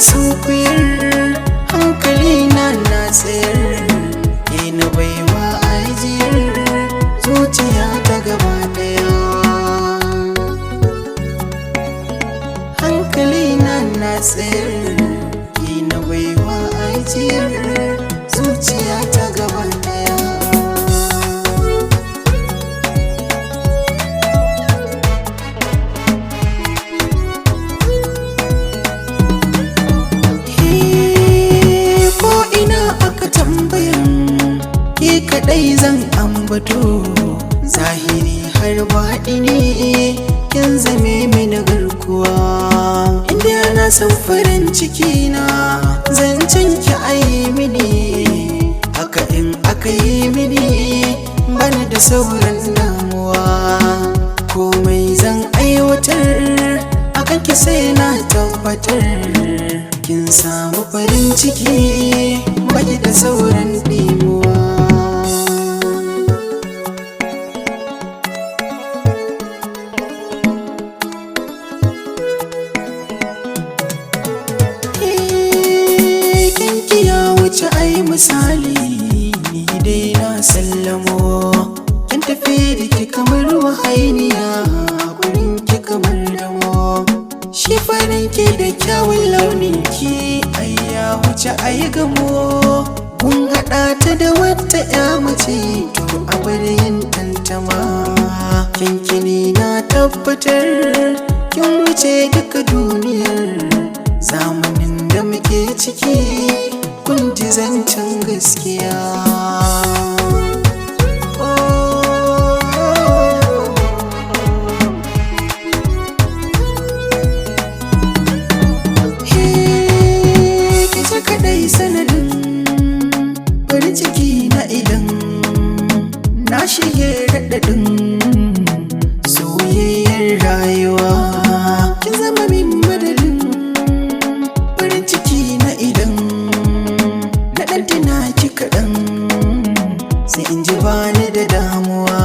sunkuyar hankalina na tsayar na baiwa ajiyar zuciya ta gaba daya. Hankalina na tsayar na baiwa ajiyar zuciya ta gaba daya. Kadai zan ambato zahiri har baɗini kin zame mini garkuwa. Inda na san farin ciki na zancen ki ayi mini, haka in aka yi mini bani da sauran damuwa. Komai zan aiwatar akan ki sai na tabbatar kin samu farin ciki baki da sauran dimuwa. Wuce ai misali ni dai na sallamo, kin tafi da ki kamar wahainiya, gurin ki kamar damo. Shi farin ki da kyawun launin ki ai ya wuce ai gamo. Kun haɗa ta da wata ya mace to a bari yin tantama. Kinkini na tabbatar kin wuce duka duniyar zamanin da muke ciki. Kun ji zancen gaskiya. Kice kadai sanadin farin ciki na idan na shige raɗaɗin soyayyar rayuwa. Kin zama min madadin farin ciki na idan ki kaɗan sai in ji bani da damuwa.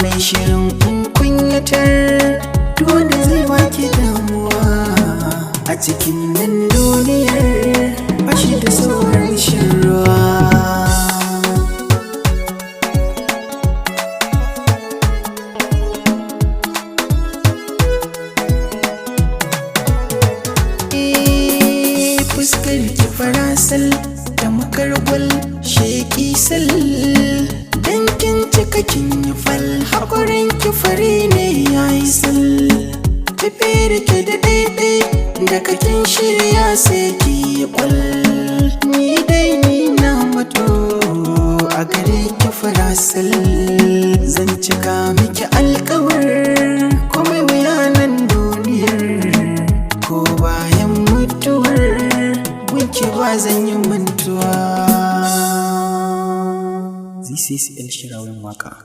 Mai shirin in kunyatar wanda zai baki damuwa a cikin nan duniyar bashi da sauran shirwa. Fuskar ki farasal da makargwal sheki sal, dan kin cika kin yi fal, haƙurin ki fari ne ya yi sal. Tafiyar ki da daidai da kakin shirya sai ki yi kwal. Ni dai ni na mato a gare ki farasal, zan cika miki alƙawar komai wuyanan duniyar ko bayan mutuwar gunki ba zan yi mantuwa. This is El Shirawin Waka.